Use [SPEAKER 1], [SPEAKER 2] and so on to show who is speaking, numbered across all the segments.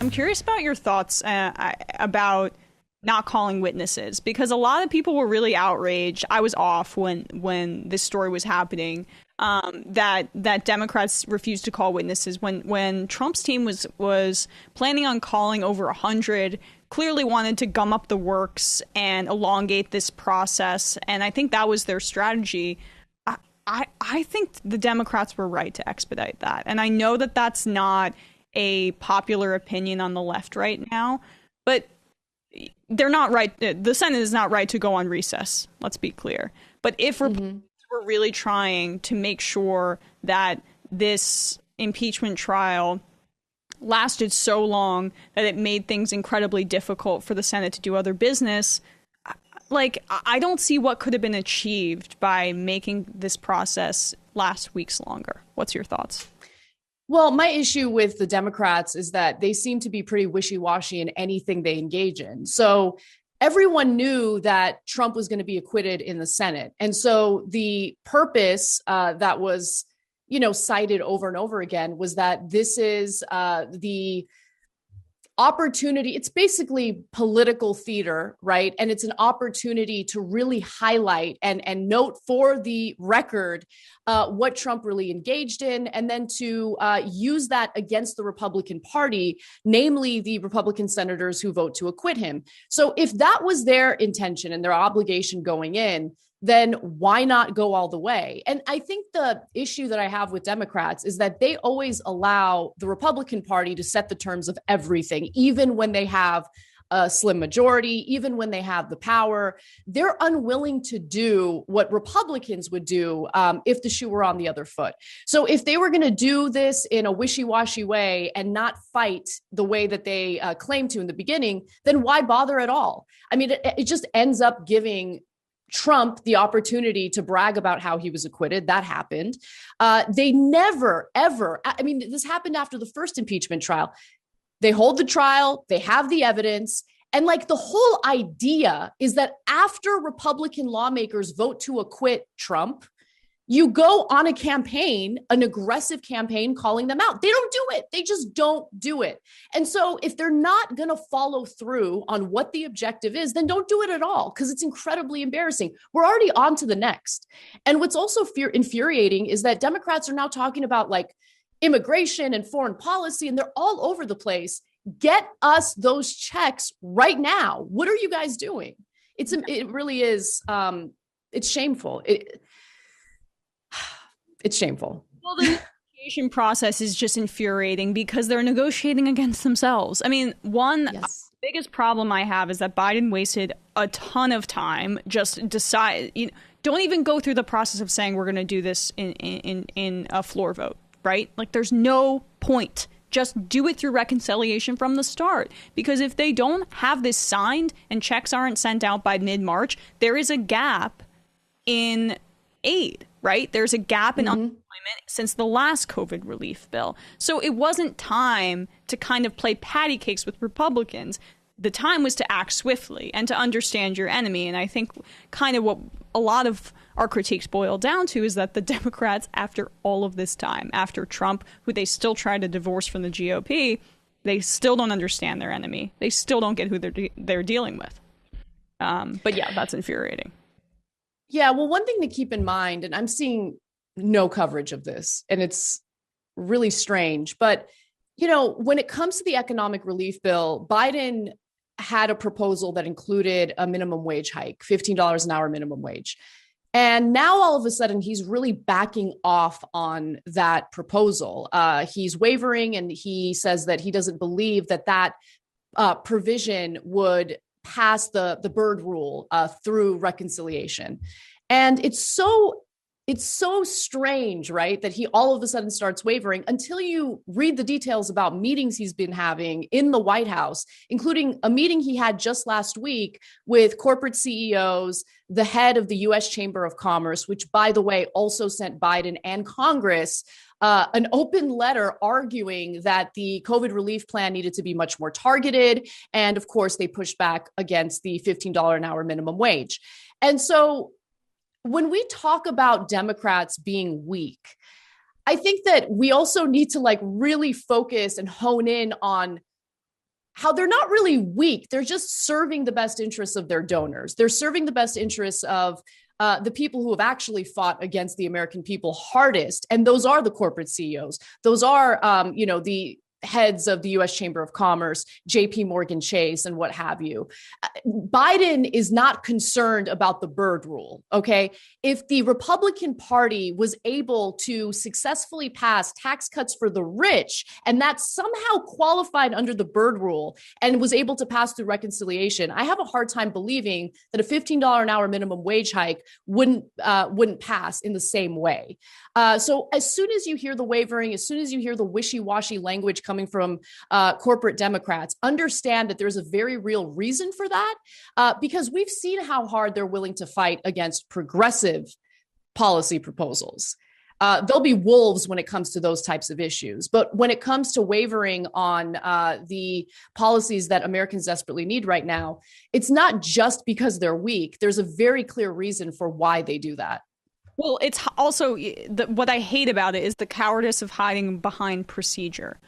[SPEAKER 1] I'm curious about your thoughts about not calling witnesses, because a lot of people were really outraged. I was off when this story was happening. That Democrats refused to call witnesses when Trump's team was planning on calling over 100, clearly wanted to gum up the works and elongate this process, and I think that was their strategy. I think the Democrats were right to expedite that, and I know that that's not a popular opinion on the left right now, but they're not right. The Senate is not right to go on recess. Let's be clear. But if Republicans were really trying to make sure that this impeachment trial lasted so long that it made things incredibly difficult for the Senate to do other business, like, I don't see what could have been achieved by making this process last weeks longer. What's your thoughts?
[SPEAKER 2] Well, my issue with the Democrats is that they seem to be pretty wishy-washy in anything they engage in. So everyone knew that Trump was going to be acquitted in the Senate. And so the purpose that was, cited over and over again was that this is the opportunity. It's basically political theater, right? And it's an opportunity to really highlight and note for the record what Trump really engaged in, and then to use that against the Republican Party, namely the Republican senators who vote to acquit him. So if that was their intention and their obligation going in, then why not go all the way? And I think the issue that I have with Democrats is that they always allow the Republican Party to set the terms of everything, even when they have a slim majority, even when they have the power. They're unwilling to do what Republicans would do if the shoe were on the other foot. So if they were going to do this in a wishy-washy way and not fight the way that they claimed to in the beginning, then why bother at all? I mean, it just ends up giving Trump the opportunity to brag about how he was acquitted. That happened. They never, ever, I mean, this happened after the first impeachment trial. They hold the trial, they have the evidence. And like the whole idea is that after Republican lawmakers vote to acquit Trump, you go on a campaign, an aggressive campaign calling them out. They don't do it. They just don't do it. And so if they're not going to follow through on what the objective is, then don't do it at all, because it's incredibly embarrassing. We're already on to the next. And what's also infuriating is that Democrats are now talking about like immigration and foreign policy, and they're all over the place. Get us those checks right now. What are you guys doing? It really is. It's shameful. It's shameful.
[SPEAKER 1] Well, the negotiation process is just infuriating because they're negotiating against themselves. I mean, the biggest problem I have is that Biden wasted a ton of time just don't even go through the process of saying we're going to do this in a floor vote, right? Like, there's no point. Just do it through reconciliation from the start. Because if they don't have this signed and checks aren't sent out by mid-March, there is a gap in aid, right? There's a gap in unemployment since the last COVID relief bill. So it wasn't time to kind of play patty cakes with Republicans. The time was to act swiftly and to understand your enemy. And I think kind of what a lot of our critiques boil down to is that the Democrats, after all of this time, after Trump, who they still try to divorce from the GOP, they still don't understand their enemy. They still don't get who they're dealing with. But yeah, that's infuriating.
[SPEAKER 2] Yeah, well, one thing to keep in mind, and I'm seeing no coverage of this, and it's really strange, but, when it comes to the economic relief bill, Biden had a proposal that included a minimum wage hike, $15 an hour minimum wage. And now all of a sudden, he's really backing off on that proposal. He's wavering, and he says that he doesn't believe that provision would pass the Byrd rule through reconciliation. And it's so strange, right, that he all of a sudden starts wavering until you read the details about meetings he's been having in the White House, including a meeting he had just last week with corporate CEOs, the head of the U.S. Chamber of Commerce, which, by the way, also sent Biden and Congress an open letter arguing that the COVID relief plan needed to be much more targeted. And of course, they pushed back against the $15 an hour minimum wage. And so when we talk about Democrats being weak, I think that we also need to really focus and hone in on how they're not really weak. They're just serving the best interests of their donors. They're serving the best interests of the people who have actually fought against the American people hardest. And those are the corporate CEOs. Those are, the heads of the U.S. Chamber of Commerce, JP Morgan Chase, and what have you. Biden is not concerned about the Byrd rule, okay? If the Republican Party was able to successfully pass tax cuts for the rich, and that somehow qualified under the Byrd rule and was able to pass through reconciliation, I have a hard time believing that a $15 an hour minimum wage hike wouldn't pass in the same way. So as soon as you hear the wavering, as soon as you hear the wishy-washy language coming from corporate Democrats, understand that there's a very real reason for that, because we've seen how hard they're willing to fight against progressive policy proposals. They'll be wolves when it comes to those types of issues. But when it comes to wavering on the policies that Americans desperately need right now, it's not just because they're weak. There's a very clear reason for why they do that.
[SPEAKER 1] Well, it's also what I hate about it is the cowardice of hiding behind procedure.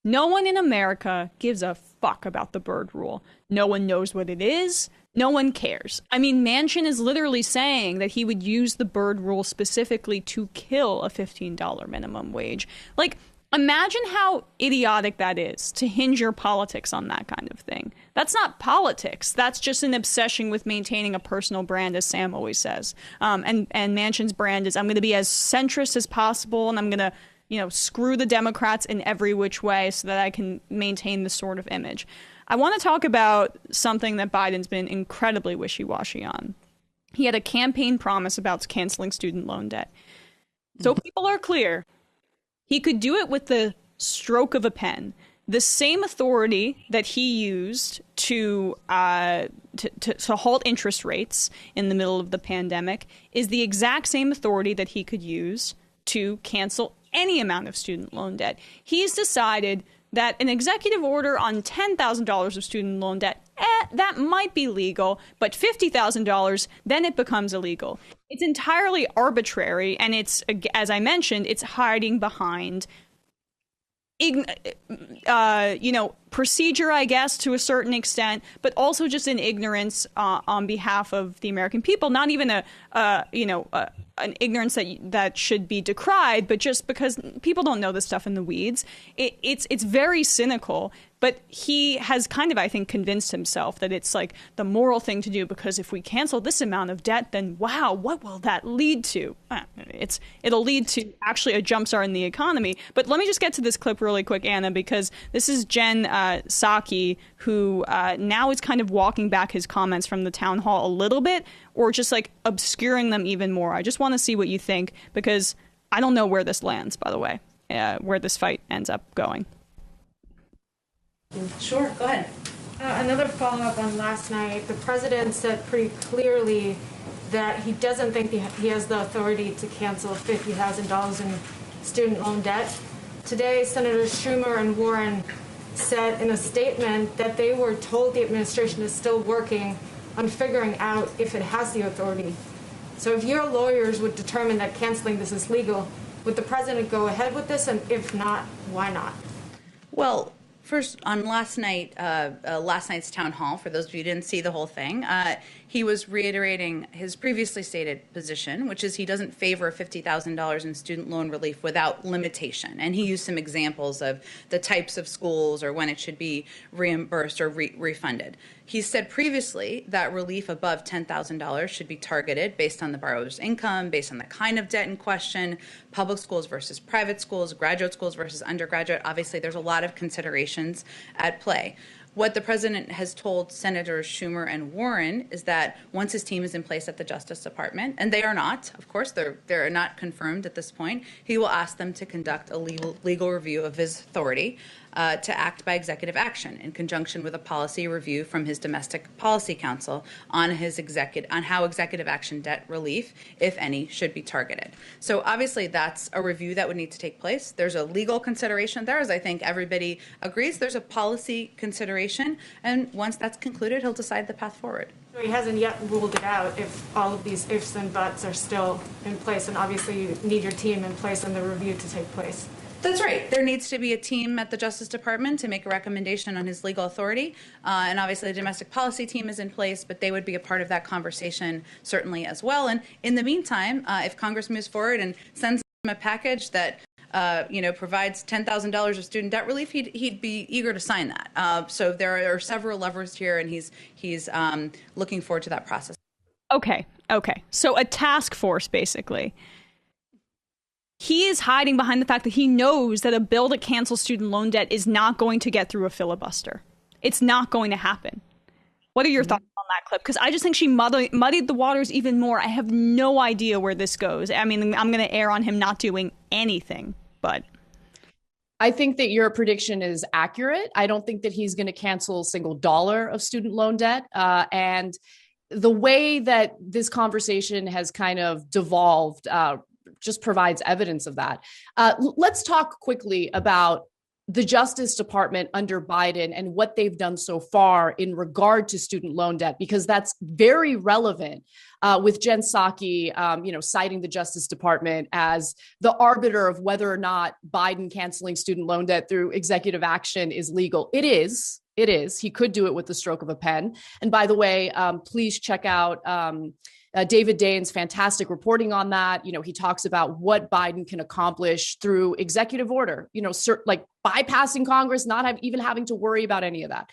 [SPEAKER 1] No one in America gives a fuck about the Byrd rule. No one knows what it is. No one cares. I mean, Manchin is literally saying that he would use the Byrd rule specifically to kill a $15 minimum wage. Like, imagine how idiotic that is to hinge your politics on that kind of thing. That's not politics. That's just an obsession with maintaining a personal brand, as Sam always says. And Manchin's brand is, I'm going to be as centrist as possible, and I'm going to, screw the Democrats in every which way so that I can maintain this sort of image. I want to talk about something that Biden's been incredibly wishy-washy on. He had a campaign promise about canceling student loan debt. So people are clear. He could do it with the stroke of a pen. The same authority that he used to halt interest rates in the middle of the pandemic is the exact same authority that he could use to cancel any amount of student loan debt. He's decided that an executive order on $10,000 of student loan debt, that might be legal, but $50,000, then it becomes illegal. It's entirely arbitrary, and it's, as I mentioned, it's hiding behind procedure, I guess, to a certain extent, but also just an ignorance on behalf of the American people. Not even an ignorance that should be decried, but just because people don't know this stuff in the weeds. It's very cynical. But he has kind of, I think, convinced himself that it's like the moral thing to do, because if we cancel this amount of debt, then wow, what will that lead to? It'll lead to actually a jumpstart in the economy. But let me just get to this clip really quick, Anna, because this is Jen Psaki, who now is kind of walking back his comments from the town hall a little bit, or just like obscuring them even more. I just want to see what you think, because I don't know where this lands, by the way, where this fight ends up going.
[SPEAKER 3] Sure, go ahead.
[SPEAKER 4] Another follow-up on last night. The president said pretty clearly that he doesn't think he has the authority to cancel $50,000 in student loan debt. Today, Senators Schumer and Warren said in a statement that they were told the administration is still working on figuring out if it has the authority. So if your lawyers would determine that canceling this is legal, would the president go ahead with this? And if not, why not?
[SPEAKER 3] Well, first, on last night's town hall, for those of you who didn't see the whole thing, he was reiterating his previously stated position, which is he doesn't favor $50,000 in student loan relief without limitation. And he used some examples of the types of schools or when it should be reimbursed or refunded. He said previously that relief above $10,000 should be targeted based on the borrower's income, based on the kind of debt in question, public schools versus private schools, graduate schools versus undergraduate. Obviously, there's a lot of considerations at play. What the president has told Senators Schumer and Warren is that once his team is in place at the Justice Department, and they are not, of course, they're not confirmed at this point, he will ask them to conduct a legal review of his authority to act by executive action in conjunction with a policy review from his Domestic Policy Council on how executive action debt relief, if any, should be targeted. So obviously that's a review that would need to take place. There's a legal consideration there, as I think everybody agrees. There's a policy consideration, and once that's concluded, he'll decide the path forward.
[SPEAKER 4] So he hasn't yet ruled it out if all of these ifs and buts are still in place, and obviously you need your team in place and the review to take place.
[SPEAKER 3] That's right. There needs to be a team at the Justice Department to make a recommendation on his legal authority. And obviously, the domestic policy team is in place, but they would be a part of that conversation certainly as well. And in the meantime, if Congress moves forward and sends him a package that provides $10,000 of student debt relief, he'd be eager to sign that. So there are several levers here, and he's looking forward to that process.
[SPEAKER 1] Okay. So a task force, basically. He is hiding behind the fact that he knows that a bill that cancels student loan debt is not going to get through a filibuster. It's not going to happen. What are your thoughts on that clip? Because I just think she muddied the waters even more. I have no idea where this goes. I mean, I'm going to err on him not doing anything, but...
[SPEAKER 2] I think that your prediction is accurate. I don't think that he's going to cancel a single dollar of student loan debt. And the way that this conversation has kind of devolved just provides evidence of that. Let's talk quickly about the Justice Department under Biden and what they've done so far in regard to student loan debt, because that's very relevant with Jen Psaki, citing the Justice Department as the arbiter of whether or not Biden canceling student loan debt through executive action is legal. It is. He could do it with the stroke of a pen. And by the way, please check out David Dane's fantastic reporting on that. He talks about what Biden can accomplish through executive order, like bypassing Congress, not even having to worry about any of that.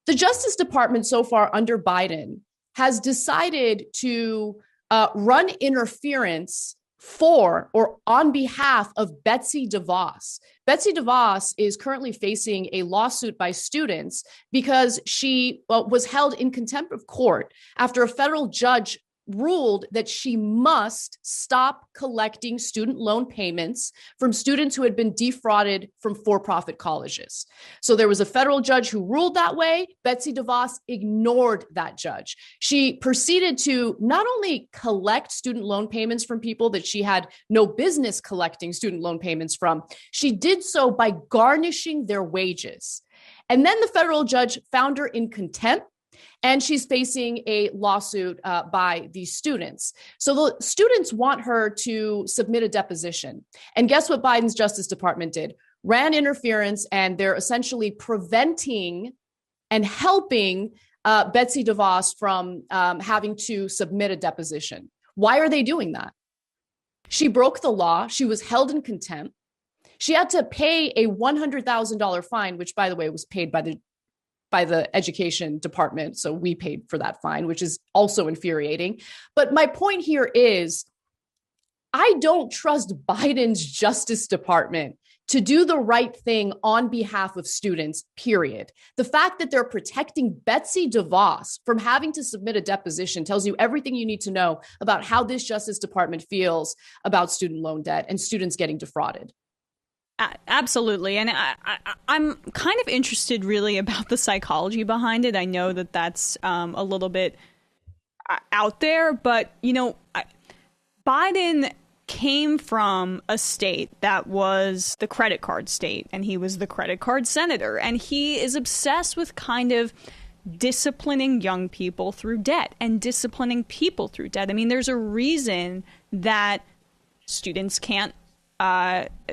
[SPEAKER 2] The Justice Department so far under Biden has decided to run interference for or on behalf of Betsy DeVos. Betsy DeVos is currently facing a lawsuit by students because she was held in contempt of court after a federal judge ruled that she must stop collecting student loan payments from students who had been defrauded from for-profit colleges. So there was a federal judge who ruled that way. Betsy DeVos ignored that judge. She proceeded to not only collect student loan payments from people that she had no business collecting student loan payments from, she did so by garnishing their wages. And then the federal judge found her in contempt, and she's facing a lawsuit by these students. So the students want her to submit a deposition. And guess what Biden's Justice Department did? Ran interference, and they're essentially preventing and helping Betsy DeVos from having to submit a deposition. Why are they doing that? She broke the law. She was held in contempt. She had to pay a $100,000 fine, which, by the way, was paid by the education department. So we paid for that fine, which is also infuriating. But my point here is, I don't trust Biden's Justice Department to do the right thing on behalf of students, period. The fact that they're protecting Betsy DeVos from having to submit a deposition tells you everything you need to know about how this Justice Department feels about student loan debt and students getting defrauded.
[SPEAKER 1] Absolutely. And I'm kind of interested really about the psychology behind it. I know that that's a little bit out there, but, Biden came from a state that was the credit card state, and he was the credit card senator. And he is obsessed with kind of disciplining young people through debt and disciplining people through debt. I mean, there's a reason that students can't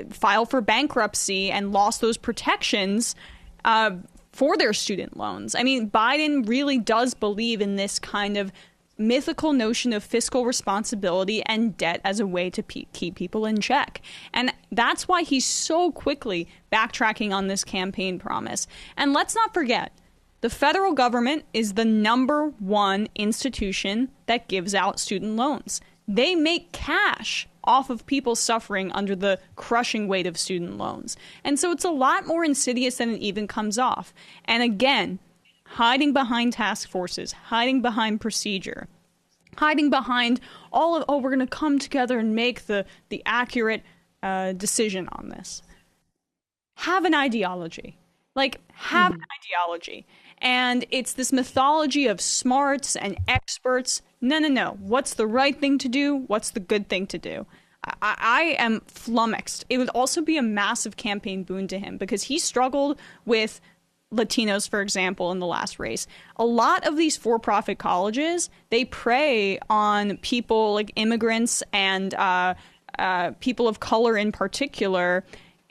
[SPEAKER 1] file for bankruptcy and lost those protections for their student loans. I mean, Biden really does believe in this kind of mythical notion of fiscal responsibility and debt as a way to keep people in check. And that's why he's so quickly backtracking on this campaign promise. And let's not forget, the federal government is the number one institution that gives out student loans. They make cash off of people suffering under the crushing weight of student loans. And so it's a lot more insidious than it even comes off. And again, hiding behind task forces, hiding behind procedure, hiding behind all of, we're going to come together and make the accurate decision on this. Have an ideology. Have an ideology. And it's this mythology of smarts and experts. No. What's the right thing to do? What's the good thing to do? I am flummoxed. It would also be a massive campaign boon to him because he struggled with Latinos, for example, in the last race. A lot of these for-profit colleges, they prey on people like immigrants and people of color in particular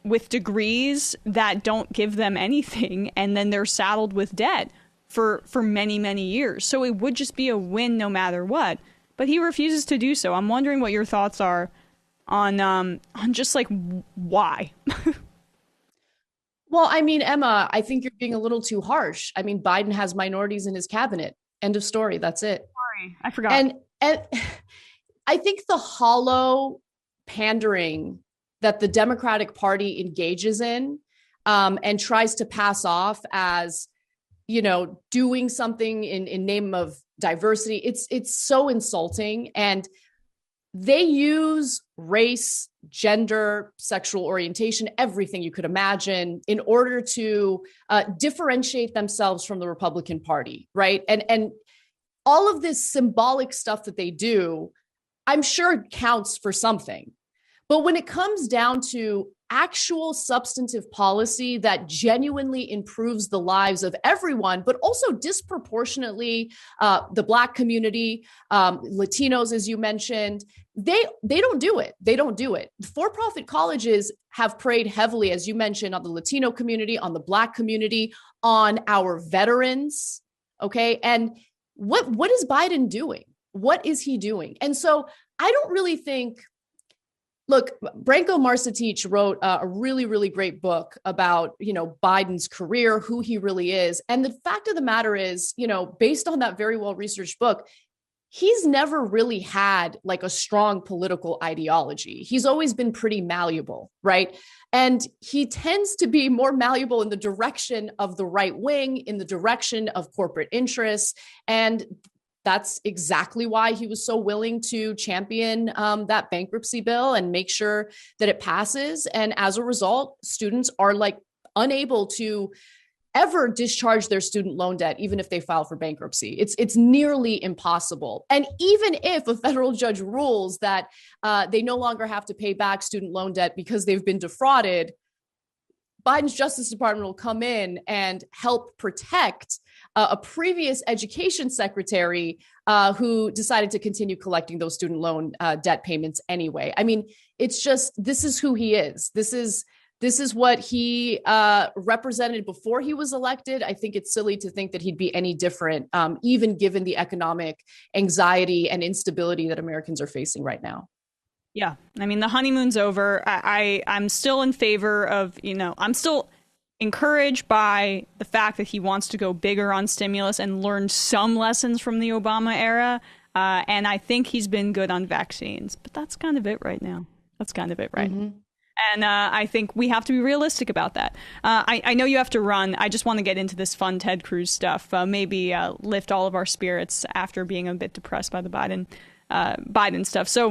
[SPEAKER 1] with degrees that don't give them anything, and then they're saddled with debt for many, many years. So it would just be a win no matter what. But he refuses to do so. I'm wondering what your thoughts are on just like why.
[SPEAKER 2] Well, I mean, Emma, I think you're being a little too harsh. I mean, Biden has minorities in his cabinet. End of story. That's it.
[SPEAKER 1] Sorry, I forgot.
[SPEAKER 2] And I think the hollow pandering that the Democratic Party engages in and tries to pass off as, doing something in name of diversity, it's so insulting. And they use race, gender, sexual orientation, everything you could imagine in order to differentiate themselves from the Republican Party, right? And all of this symbolic stuff that they do, I'm sure counts for something. But when it comes down to actual substantive policy that genuinely improves the lives of everyone, but also disproportionately the Black community, Latinos, as you mentioned, they don't do it. They don't do it. For-profit colleges have preyed heavily, as you mentioned, on the Latino community, on the Black community, on our veterans. Okay. And what is Biden doing? What is he doing? And so I don't really think, look, Branko Marcetic wrote a really, really great book about, Biden's career, who he really is. And the fact of the matter is, based on that very well-researched book, he's never really had like a strong political ideology. He's always been pretty malleable, right? And he tends to be more malleable in the direction of the right wing, in the direction of corporate interests. And that's exactly why he was so willing to champion that bankruptcy bill and make sure that it passes. And as a result, students are like unable to ever discharge their student loan debt, even if they file for bankruptcy. It's nearly impossible. And even if a federal judge rules that they no longer have to pay back student loan debt because they've been defrauded, Biden's Justice Department will come in and help protect a previous education secretary who decided to continue collecting those student loan debt payments anyway. I mean, it's just, this is who he is. This is what he represented before he was elected. I think it's silly to think that he'd be any different, even given the economic anxiety and instability that Americans are facing right now.
[SPEAKER 1] Yeah. I mean, the honeymoon's over. I'm still in favor of, I'm still encouraged by the fact that he wants to go bigger on stimulus and learn some lessons from the Obama era. And I think he's been good on vaccines. But that's kind of it right now. That's kind of it, right? Mm-hmm. And I think we have to be realistic about that. I know you have to run. I just want to get into this fun Ted Cruz stuff, maybe lift all of our spirits after being a bit depressed by the Biden stuff. So